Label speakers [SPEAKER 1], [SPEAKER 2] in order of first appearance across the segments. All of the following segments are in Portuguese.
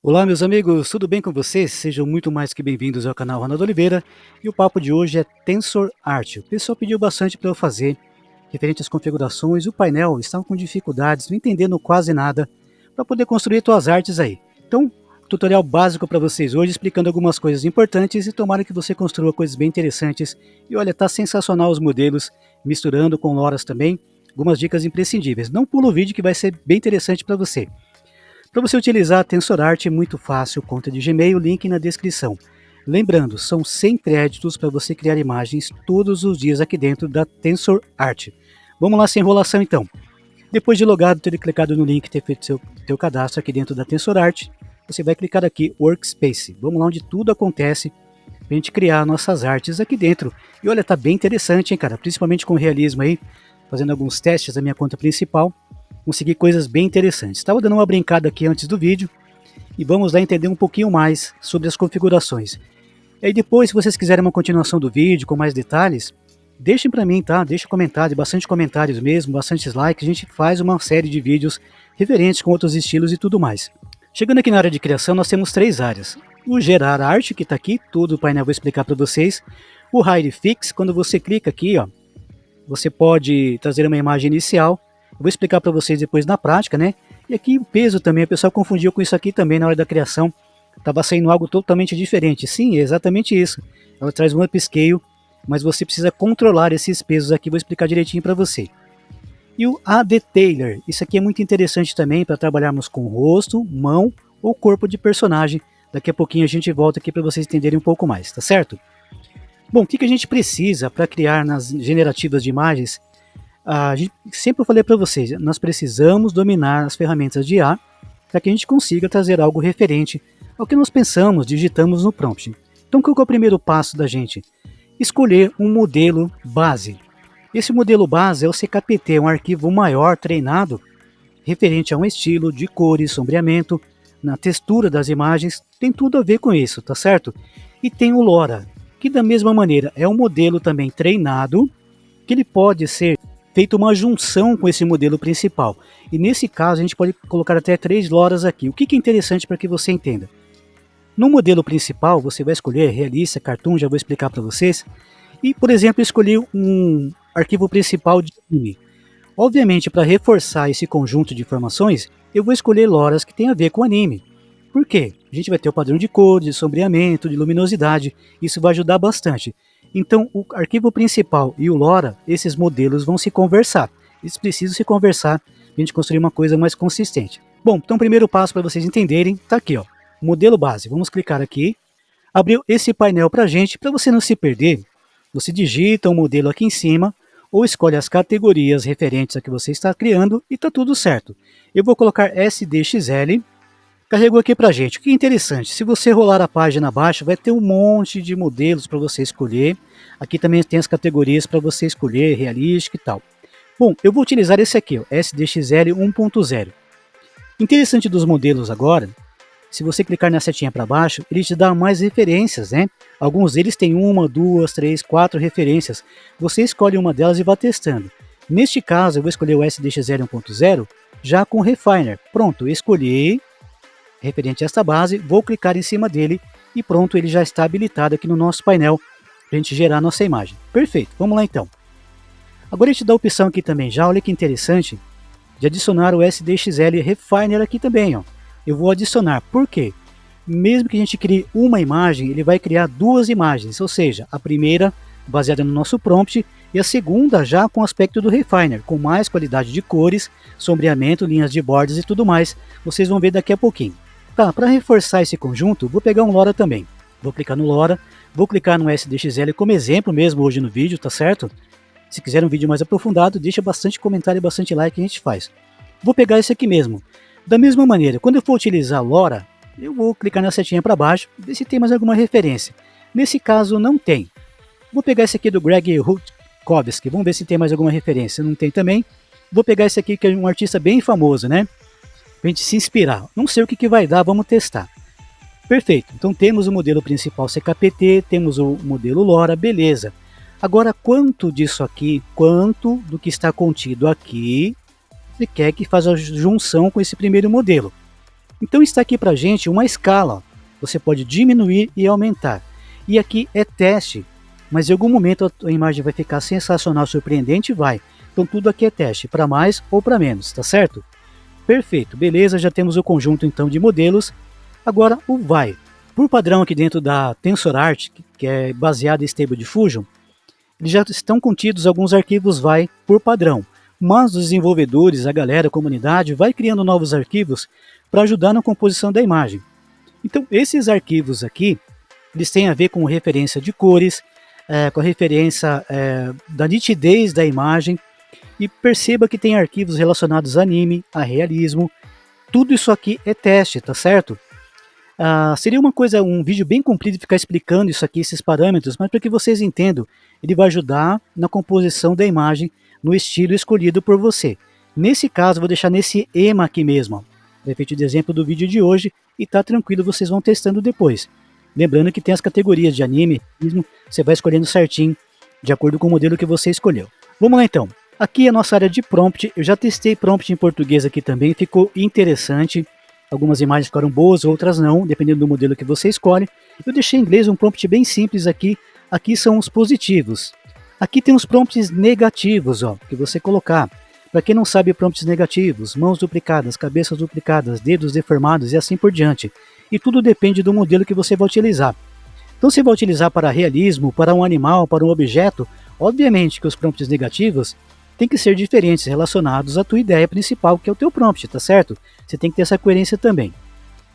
[SPEAKER 1] Olá, meus amigos, tudo bem com vocês? Sejam muito mais que bem-vindos ao canal Ronaldo Oliveira. E o papo de hoje é TensorArt. O pessoal pediu bastante para eu fazer, referente às configurações. O painel estava com dificuldades, não entendendo quase nada, para poder construir suas artes aí. Então, tutorial básico para vocês hoje, explicando algumas coisas importantes e tomara que você construa coisas bem interessantes. E olha, tá sensacional os modelos, misturando com loras também, algumas dicas imprescindíveis. Não pula o vídeo que vai ser bem interessante para você. Para você utilizar a TensorArt é muito fácil, conta de Gmail, link na descrição. Lembrando, são 100 créditos para você criar imagens todos os dias aqui dentro da TensorArt. Vamos lá sem enrolação então. Depois de logado, ter clicado no link e ter feito seu cadastro aqui dentro da TensorArt, você vai clicar aqui Workspace. Vamos lá onde tudo acontece para a gente criar nossas artes aqui dentro. E olha, tá bem interessante, hein, cara? Principalmente com o realismo aí, fazendo alguns testes da minha conta principal. Consegui coisas bem interessantes. Estava dando uma brincada aqui antes do vídeo e vamos lá entender um pouquinho mais sobre as configurações. E aí depois, se vocês quiserem uma continuação do vídeo com mais detalhes, deixem para mim, tá? Deixa comentário, bastante comentários mesmo, bastante likes. A gente faz uma série de vídeos referentes com outros estilos e tudo mais. Chegando aqui na área de criação, nós temos três áreas. O gerar arte, que está aqui, todo o painel eu vou explicar para vocês. O hide fix, quando você clica aqui, ó, você pode trazer uma imagem inicial. Eu vou explicar para vocês depois na prática, né? E aqui o peso também, o pessoal confundiu com isso aqui também na hora da criação. Estava saindo algo totalmente diferente. Sim, é exatamente isso. Ela traz um upscale, mas você precisa controlar esses pesos aqui. Vou explicar direitinho para você. E o A-Detailer, isso aqui é muito interessante também para trabalharmos com rosto, mão ou corpo de personagem. Daqui a pouquinho a gente volta aqui para vocês entenderem um pouco mais, tá certo? Bom, o que a gente precisa para criar nas generativas de imagens? Sempre eu falei para vocês, nós precisamos dominar as ferramentas de IA para que a gente consiga trazer algo referente ao que nós pensamos, digitamos no prompt. Então, qual é o primeiro passo da gente? Escolher um modelo base. Esse modelo base é o CKPT, um arquivo maior treinado referente a um estilo de cores, sombreamento, na textura das imagens, tem tudo a ver com isso, tá certo? E tem o LoRa, que da mesma maneira é um modelo também treinado, que ele pode ser feito uma junção com esse modelo principal. E nesse caso a gente pode colocar até 3 loras aqui. O que é interessante para que você entenda? No modelo principal você vai escolher realista, cartoon, já vou explicar para vocês. E, por exemplo, escolher um arquivo principal de anime. Obviamente, para reforçar esse conjunto de informações, eu vou escolher loras que tem a ver com anime. Por quê? A gente vai ter o padrão de cor, de sombreamento, de luminosidade. Isso vai ajudar bastante. Então, o arquivo principal e o LoRa, esses modelos vão se conversar. Eles precisam se conversar para a gente construir uma coisa mais consistente. Bom, então o primeiro passo para vocês entenderem, está aqui, ó, modelo base. Vamos clicar aqui. Abriu esse painel para a gente. Para você não se perder, você digita o modelo aqui em cima ou escolhe as categorias referentes a que você está criando e está tudo certo. Eu vou colocar SDXL. Carregou aqui pra gente. O que é interessante, se você rolar a página abaixo, vai ter um monte de modelos para você escolher. Aqui também tem as categorias para você escolher, realística e tal. Bom, eu vou utilizar esse aqui, ó, SDXL 1.0. Interessante dos modelos agora, se você clicar na setinha para baixo, ele te dá mais referências, né? Alguns deles têm uma, duas, três, quatro referências. Você escolhe uma delas e vai testando. Neste caso, eu vou escolher o SDXL 1.0 já com Refiner. Pronto, escolhi. Referente a esta base, vou clicar em cima dele e pronto, ele já está habilitado aqui no nosso painel para a gente gerar nossa imagem. Perfeito, vamos lá então. Agora a gente dá a opção aqui também já, olha que interessante, de adicionar o SDXL Refiner aqui também. Ó. Eu vou adicionar, por quê? Mesmo que a gente crie uma imagem, ele vai criar duas imagens, ou seja, a primeira baseada no nosso prompt e a segunda já com o aspecto do Refiner, com mais qualidade de cores, sombreamento, linhas de bordas e tudo mais. Vocês vão ver daqui a pouquinho. Tá, para reforçar esse conjunto, vou pegar um LoRa também. Vou clicar no LoRa, vou clicar no SDXL como exemplo mesmo hoje no vídeo, tá certo? Se quiser um vídeo mais aprofundado, deixa bastante comentário e bastante like que a gente faz. Vou pegar esse aqui mesmo. Da mesma maneira, quando eu for utilizar LoRa, eu vou clicar na setinha para baixo, ver se tem mais alguma referência. Nesse caso não tem. Vou pegar esse aqui do Greg Rutkowski, vamos ver se tem mais alguma referência. Não tem também. Vou pegar esse aqui que é um artista bem famoso, né? Pra gente se inspirar. Não sei o que vai dar, vamos testar. Perfeito, então temos o modelo principal CKPT, temos o modelo LoRa, beleza. Agora, quanto disso aqui, quanto do que está contido aqui, você quer que faça a junção com esse primeiro modelo? Então está aqui para a gente uma escala, você pode diminuir e aumentar. E aqui é teste, mas em algum momento a imagem vai ficar sensacional, surpreendente, vai. Então tudo aqui é teste, para mais ou para menos, tá certo? Perfeito, beleza, já temos o conjunto então de modelos. Agora o vai. Por padrão aqui dentro da TensorArt, que é baseado em Stable Diffusion, eles já estão contidos alguns arquivos vai por padrão. Mas os desenvolvedores, a galera, a comunidade, vai criando novos arquivos para ajudar na composição da imagem. Então esses arquivos aqui, eles têm a ver com referência de cores, com a referência da nitidez da imagem, e perceba que tem arquivos relacionados a anime, a realismo. Tudo isso aqui é teste, tá certo? Seria um vídeo bem comprido ficar explicando isso aqui, esses parâmetros, mas para que vocês entendam, ele vai ajudar na composição da imagem no estilo escolhido por você. Nesse caso, vou deixar nesse EMA aqui mesmo, para efeito de exemplo do vídeo de hoje, e tá tranquilo, vocês vão testando depois. Lembrando que tem as categorias de anime, você vai escolhendo certinho, de acordo com o modelo que você escolheu. Vamos lá então. Aqui é a nossa área de prompt, eu já testei prompt em português aqui também, ficou interessante. Algumas imagens ficaram boas, outras não, dependendo do modelo que você escolhe. Eu deixei em inglês um prompt bem simples aqui. Aqui são os positivos. Aqui tem os prompts negativos, ó, que você colocar. Para quem não sabe, prompts negativos, mãos duplicadas, cabeças duplicadas, dedos deformados e assim por diante. E tudo depende do modelo que você vai utilizar. Então, se vai utilizar para realismo, para um animal, para um objeto, obviamente que os prompts negativos tem que ser diferentes, relacionados à tua ideia principal, que é o teu prompt, tá certo? Você tem que ter essa coerência também.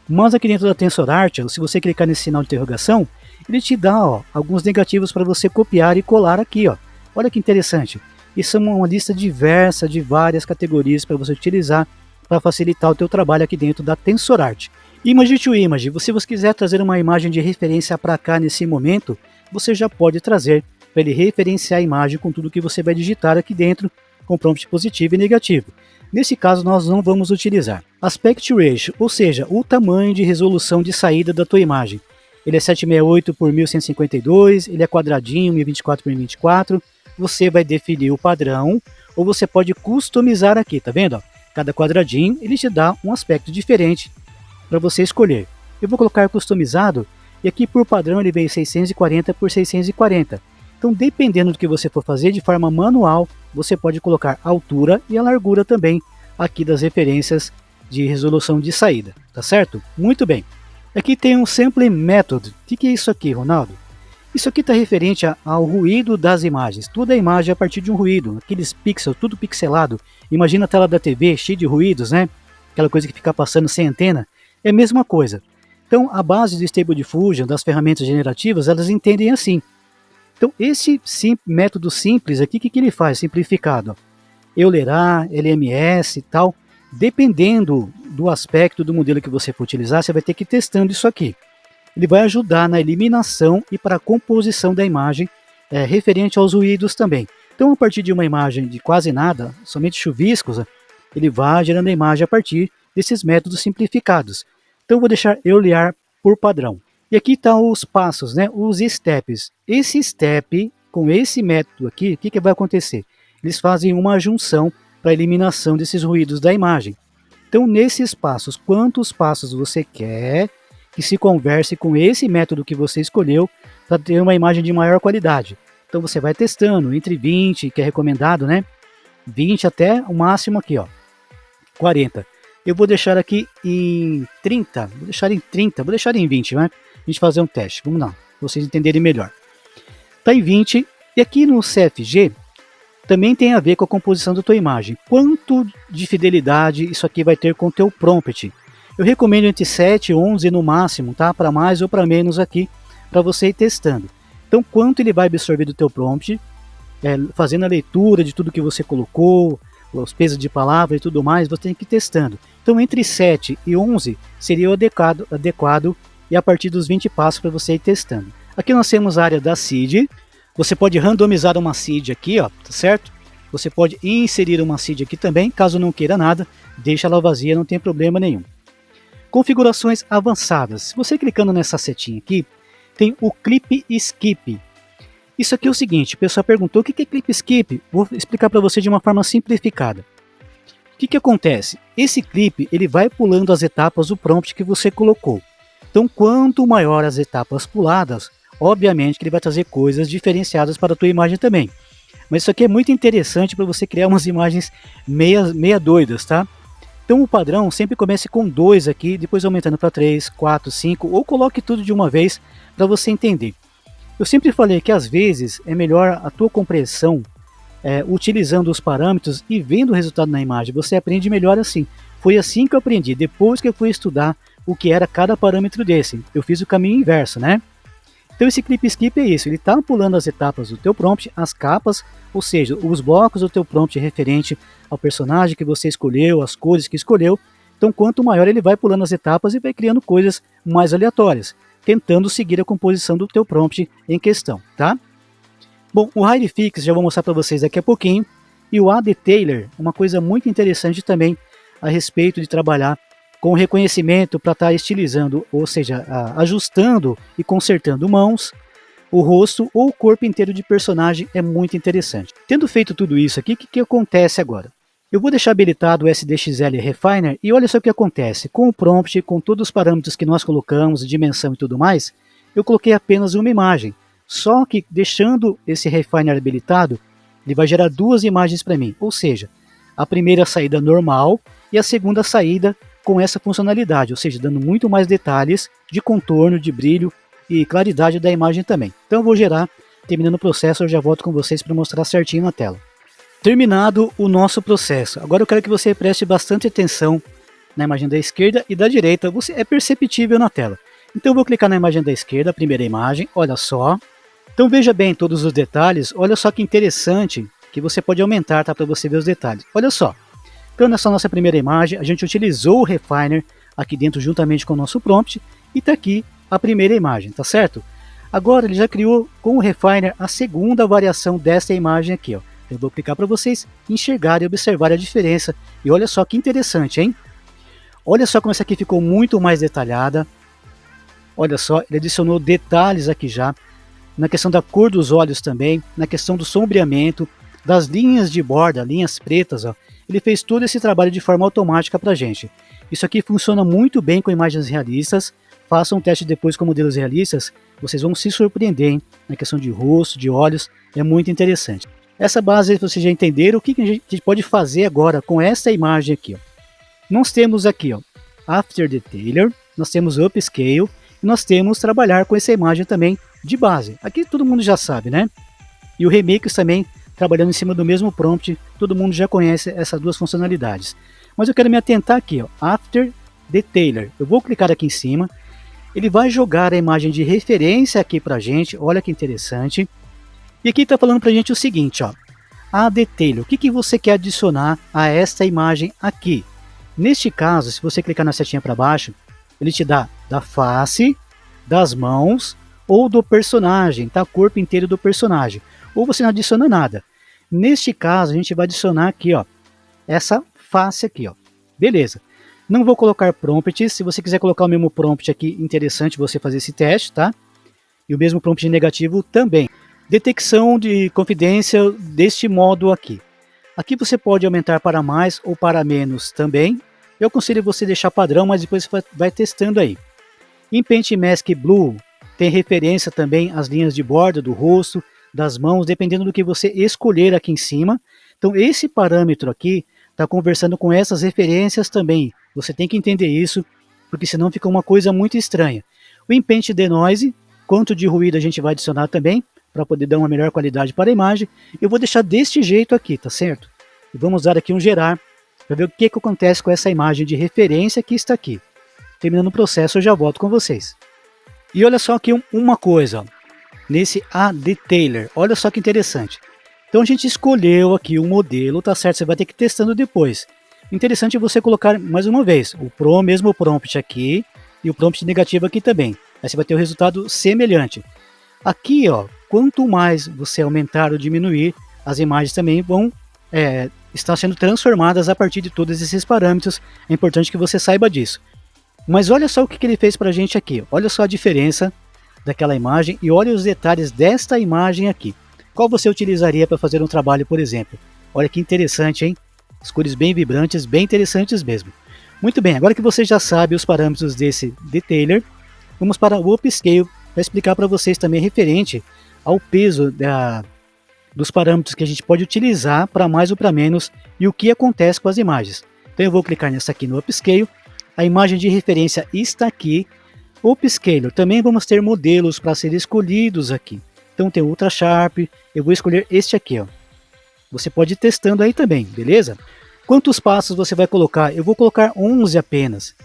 [SPEAKER 1] Mas aqui dentro da TensorArt, se você clicar nesse sinal de interrogação, ele te dá alguns negativos para você copiar e colar aqui. Ó. Olha que interessante. Isso é uma lista diversa de várias categorias para você utilizar para facilitar o teu trabalho aqui dentro da TensorArt. Image to Image, se você quiser trazer uma imagem de referência para cá nesse momento, você já pode trazer para ele referenciar a imagem com tudo que você vai digitar aqui dentro, com prompt positivo e negativo. Nesse caso, nós não vamos utilizar. Aspect Ratio, ou seja, o tamanho de resolução de saída da tua imagem. Ele é 768 por 1152, ele é quadradinho, 1024 por 1024. Você vai definir o padrão, ou você pode customizar aqui, tá vendo? Cada quadradinho, ele te dá um aspecto diferente para você escolher. Eu vou colocar customizado, e aqui por padrão ele vem 640 por 640. Então, dependendo do que você for fazer de forma manual, você pode colocar a altura e a largura também aqui das referências de resolução de saída, tá certo? Muito bem. Aqui tem um Sampling Method. O que é isso aqui, Ronaldo? Isso aqui está referente ao ruído das imagens. Toda a imagem é a partir de um ruído, aqueles pixels, tudo pixelado. Imagina a tela da TV cheia de ruídos, né? Aquela coisa que fica passando sem antena. É a mesma coisa. Então, a base do Stable Diffusion, das ferramentas generativas, elas entendem assim. Então, esse método simples aqui, o que ele faz? Simplificado. Eulerá, LMS e tal. Dependendo do aspecto do modelo que você for utilizar, você vai ter que ir testando isso aqui. Ele vai ajudar na eliminação e para a composição da imagem, referente aos ruídos também. Então, a partir de uma imagem de quase nada, somente chuviscos, ele vai gerando a imagem a partir desses métodos simplificados. Então, eu vou deixar Euler por padrão. E aqui estão os passos, né? Os steps. Esse step, com esse método aqui, o que vai acontecer? Eles fazem uma junção para a eliminação desses ruídos da imagem. Então, nesses passos, quantos passos você quer que se converse com esse método que você escolheu para ter uma imagem de maior qualidade? Então, você vai testando entre 20, que é recomendado, né? 20 até o máximo aqui, ó, 40. Eu vou deixar aqui em 30, vou deixar em 20, né? A gente fazer um teste, vamos lá, para vocês entenderem melhor. Está em 20, e aqui no CFG também tem a ver com a composição da tua imagem. Quanto de fidelidade isso aqui vai ter com o teu prompt? Eu recomendo entre 7 e 11 no máximo, tá? Para mais ou para menos aqui, para você ir testando. Então, quanto ele vai absorver do teu prompt, fazendo a leitura de tudo que você colocou, os pesos de palavra e tudo mais, você tem que ir testando. Então, entre 7 e 11 seria o adequado e a partir dos 20 passos para você ir testando. Aqui nós temos a área da seed. Você pode randomizar uma seed aqui, ó, tá certo? Você pode inserir uma seed aqui também, caso não queira nada, deixa ela vazia, não tem problema nenhum. Configurações avançadas. Se você clicando nessa setinha aqui, tem o Clip Skip. Isso aqui é o seguinte, o pessoal perguntou o que é Clip Skip? Vou explicar para você de uma forma simplificada. O que acontece? esse clipe ele vai pulando as etapas do prompt que você colocou. Então, quanto maior as etapas puladas, obviamente que ele vai trazer coisas diferenciadas para a tua imagem também. Mas isso aqui é muito interessante para você criar umas imagens meia doidas, tá? Então o padrão sempre comece com 2 aqui, depois aumentando para 3, 4, 5, ou coloque tudo de uma vez para você entender. Eu sempre falei que às vezes é melhor a tua compreensão utilizando os parâmetros e vendo o resultado na imagem. Você aprende melhor assim. Foi assim que eu aprendi, depois que eu fui estudar o que era cada parâmetro desse. Eu fiz o caminho inverso, né? Então esse clip skip é isso, ele está pulando as etapas do teu prompt, as capas, ou seja, os blocos do teu prompt referente ao personagem que você escolheu, as cores que escolheu. Então quanto maior ele vai pulando as etapas e vai criando coisas mais aleatórias, tentando seguir a composição do teu prompt em questão, tá? Bom, o Hide Fix já vou mostrar para vocês daqui a pouquinho, e o Add Detailer, uma coisa muito interessante também a respeito de trabalhar com reconhecimento para estar estilizando, ou seja, ajustando e consertando mãos, o rosto ou o corpo inteiro de personagem é muito interessante. Tendo feito tudo isso aqui, o que acontece agora? Eu vou deixar habilitado o SDXL Refiner e olha só o que acontece. Com o prompt, com todos os parâmetros que nós colocamos, dimensão e tudo mais, eu coloquei apenas uma imagem. Só que deixando esse Refiner habilitado, ele vai gerar 2 imagens para mim. Ou seja, a primeira saída normal e a segunda saída com essa funcionalidade, ou seja, dando muito mais detalhes de contorno, de brilho e claridade da imagem também. Então eu vou gerar, terminando o processo eu já volto com vocês para mostrar certinho na tela. Terminado o nosso processo, agora eu quero que você preste bastante atenção na imagem da esquerda e da direita, é perceptível na tela. Então eu vou clicar na imagem da esquerda, a primeira imagem, olha só. Então veja bem todos os detalhes, olha só que interessante que você pode aumentar, tá, para você ver os detalhes. Olha só. Então nessa nossa primeira imagem, a gente utilizou o Refiner aqui dentro juntamente com o nosso prompt e está aqui a primeira imagem, tá certo? Agora ele já criou com o Refiner a segunda variação dessa imagem aqui, ó. Eu vou clicar para vocês enxergarem e observar a diferença. E olha só que interessante, hein? Olha só como essa aqui ficou muito mais detalhada. Olha só, ele adicionou detalhes aqui já, na questão da cor dos olhos também, na questão do sombreamento, das linhas de borda, linhas pretas, ó. Ele fez todo esse trabalho de forma automática para a gente. Isso aqui funciona muito bem com imagens realistas. Façam um teste depois com modelos realistas, vocês vão se surpreender, hein? Na questão de rosto, de olhos, é muito interessante. Essa base vocês já entenderam o que a gente pode fazer agora com essa imagem aqui, ó. Nós temos aqui, ó, After Detailer, nós temos Upscale, e nós temos trabalhar com essa imagem também de base. Aqui todo mundo já sabe, né? E o Remix também, trabalhando em cima do mesmo prompt, todo mundo já conhece essas 2 funcionalidades. Mas eu quero me atentar aqui, ó, After Detailer. Eu vou clicar aqui em cima, ele vai jogar a imagem de referência aqui pra gente, olha que interessante. E aqui está falando pra gente o seguinte, ó, a Detailer, o que você quer adicionar a esta imagem aqui? Neste caso, se você clicar na setinha para baixo, ele te dá da face, das mãos ou do personagem, tá? Corpo inteiro do personagem. Ou você não adiciona nada. Neste caso, a gente vai adicionar aqui, ó, essa face aqui, ó. Beleza. Não vou colocar prompts. Se você quiser colocar o mesmo prompt aqui, interessante você fazer esse teste, tá? E o mesmo prompt negativo também. Detecção de confidência deste modo aqui. Aqui você pode aumentar para mais ou para menos também. Eu aconselho você deixar padrão, mas depois você vai testando aí. Em Paint Mask Blue, tem referência também às linhas de borda do rosto, das mãos, dependendo do que você escolher aqui em cima. Então esse parâmetro aqui está conversando com essas referências também. Você tem que entender isso, porque senão fica uma coisa muito estranha. O Paint Denoise, quanto de ruído a gente vai adicionar também, para poder dar uma melhor qualidade para a imagem. Eu vou deixar deste jeito aqui, tá certo? E vamos dar aqui um gerar, para ver o que acontece com essa imagem de referência que está aqui. Terminando o processo eu já volto com vocês. E olha só aqui uma coisa, ó. Nesse A Detailer, olha só que interessante. Então a gente escolheu aqui o modelo, tá certo? Você vai ter que ir testando depois. O interessante é você colocar mais uma vez o mesmo prompt aqui e o prompt negativo aqui também. Aí você vai ter o resultado semelhante. Aqui, ó, quanto mais você aumentar ou diminuir, as imagens também vão estar sendo transformadas a partir de todos esses parâmetros. É importante que você saiba disso. Mas olha só o que ele fez para a gente aqui. Olha só a diferença daquela imagem e olha os detalhes desta imagem aqui. Qual você utilizaria para fazer um trabalho, por exemplo? Olha que interessante, hein? As cores bem vibrantes, bem interessantes mesmo. Muito bem, agora que você já sabe os parâmetros desse detailer, vamos para o Upscale para explicar para vocês também referente ao peso dos parâmetros que a gente pode utilizar para mais ou para menos e o que acontece com as imagens. Então eu vou clicar nessa aqui no Upscale, a imagem de referência está aqui. O Upscaler, também vamos ter modelos para serem escolhidos aqui. Então tem o Ultra Sharp, eu vou escolher este aqui, ó. Você pode ir testando aí também, beleza? Quantos passos você vai colocar? Eu vou colocar 11 apenas.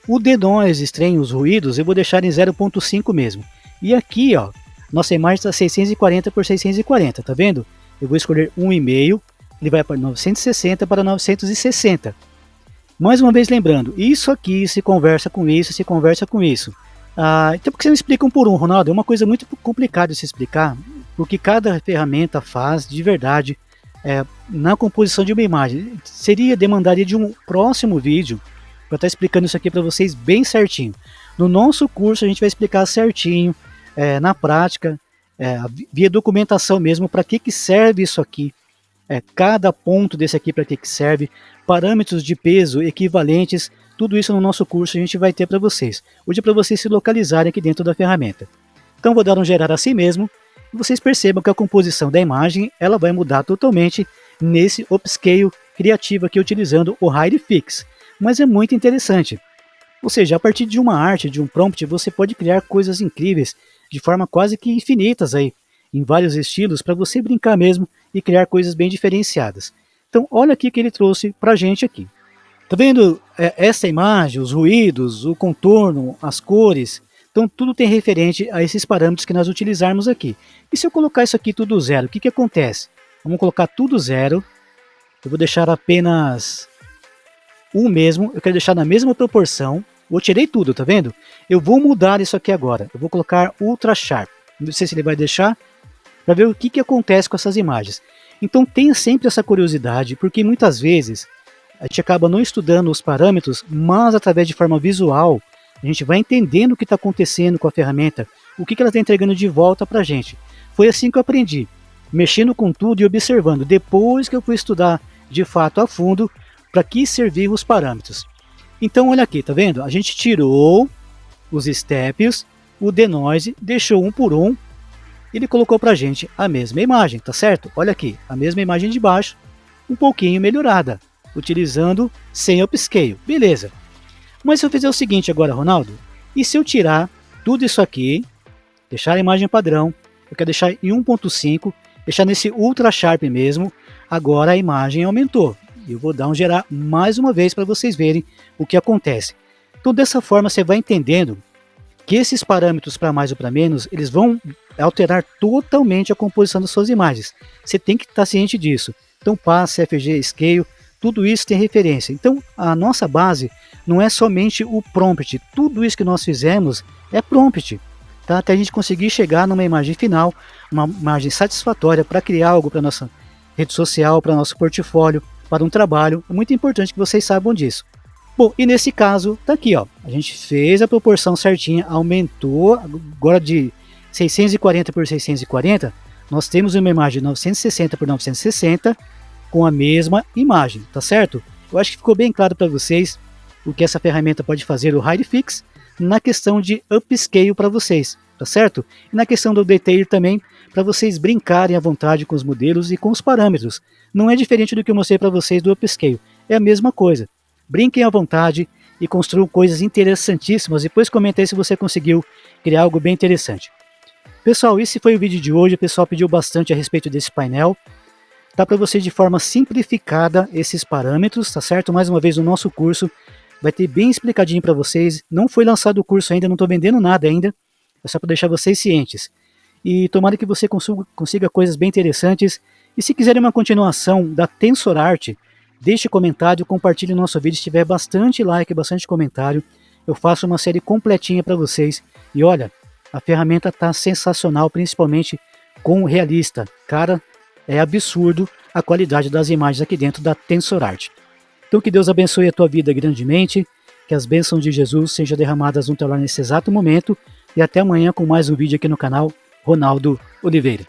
[SPEAKER 1] O denoise, estranho, os ruídos, eu vou deixar em 0.5 mesmo. E aqui, ó, nossa imagem está 640 por 640, tá vendo? Eu vou escolher 1,5, ele vai para 960 para 960. Mais uma vez lembrando, isso aqui se conversa com isso, se conversa com isso. Então por que você não explica um por um, Ronaldo? É uma coisa muito complicada de se explicar, porque cada ferramenta faz de verdade na composição de uma imagem. Demandaria de um próximo vídeo para estar explicando isso aqui para vocês bem certinho. No nosso curso a gente vai explicar certinho, na prática, via documentação mesmo, para que serve isso aqui. Cada ponto desse aqui para que serve, parâmetros de peso equivalentes, tudo isso no nosso curso a gente vai ter para vocês. Hoje é para vocês se localizarem aqui dentro da ferramenta. Então vou dar um gerar assim mesmo, e vocês percebam que a composição da imagem ela vai mudar totalmente nesse Upscale criativo aqui utilizando o Hide Fix. Mas é muito interessante. Ou seja, a partir de uma arte, de um prompt, você pode criar coisas incríveis, de forma quase que infinitas aí, em vários estilos, para você brincar mesmo e criar coisas bem diferenciadas. Então olha aqui que ele trouxe para a gente aqui. Tá vendo essa imagem, os ruídos, o contorno, as cores? Então tudo tem referente a esses parâmetros que nós utilizarmos aqui. E se eu colocar isso aqui tudo zero, o que acontece? Vamos colocar tudo zero. Eu vou deixar apenas um mesmo, eu quero deixar na mesma proporção. Eu tirei tudo, tá vendo? Eu vou mudar isso aqui agora. Eu vou colocar Ultra Sharp. Não sei se ele vai deixar, para ver o que acontece com essas imagens. Então tenha sempre essa curiosidade, porque muitas vezes a gente acaba não estudando os parâmetros, mas através de forma visual, a gente vai entendendo o que está acontecendo com a ferramenta, o que ela está entregando de volta para a gente. Foi assim que eu aprendi, mexendo com tudo e observando, depois que eu fui estudar de fato a fundo, para que serviam os parâmetros. Então olha aqui, tá vendo? A gente tirou os steps, o denoise, deixou um por um, ele colocou para a gente a mesma imagem, tá certo? Olha aqui, a mesma imagem de baixo, um pouquinho melhorada, utilizando sem upscale, beleza. Mas se eu fizer o seguinte agora, Ronaldo, e se eu tirar tudo isso aqui, deixar a imagem padrão, eu quero deixar em 1.5, deixar nesse Ultra Sharp mesmo, agora a imagem aumentou. Eu vou dar um gerar mais uma vez para vocês verem o que acontece. Então dessa forma você vai entendendo que esses parâmetros para mais ou para menos, eles vão alterar totalmente a composição das suas imagens. Você tem que estar ciente disso. Então Pass, CFG, Scale, tudo isso tem referência. Então a nossa base não é somente o prompt, tudo isso que nós fizemos é prompt, tá? Até a gente conseguir chegar numa imagem final, uma imagem satisfatória para criar algo para nossa rede social, para nosso portfólio, para um trabalho. É muito importante que vocês saibam disso. Bom, e nesse caso, tá aqui, ó, a gente fez a proporção certinha, aumentou, agora de 640 por 640, nós temos uma imagem 960 por 960 com a mesma imagem, tá certo? Eu acho que ficou bem claro para vocês o que essa ferramenta pode fazer, o Hide Fix, na questão de upscale para vocês, tá certo? E na questão do detail também, para vocês brincarem à vontade com os modelos e com os parâmetros. Não é diferente do que eu mostrei para vocês do upscale, é a mesma coisa. Brinquem à vontade e construam coisas interessantíssimas. Depois comenta aí se você conseguiu criar algo bem interessante. Pessoal, esse foi o vídeo de hoje. O pessoal pediu bastante a respeito desse painel. Tá para você de forma simplificada esses parâmetros, tá certo? Mais uma vez o nosso curso vai ter bem explicadinho para vocês. Não foi lançado o curso ainda, não estou vendendo nada ainda. É só para deixar vocês cientes. E tomara que você consiga coisas bem interessantes. E se quiserem uma continuação da TensorArt, deixe comentário, compartilhe o nosso vídeo, se tiver bastante like, bastante comentário, eu faço uma série completinha para vocês. E olha, a ferramenta tá sensacional, principalmente com o realista. Cara, é absurdo a qualidade das imagens aqui dentro da TensorArt. Então que Deus abençoe a tua vida grandemente, que as bênçãos de Jesus sejam derramadas no teu lar nesse exato momento, e até amanhã com mais um vídeo aqui no canal Ronaldo Oliveira.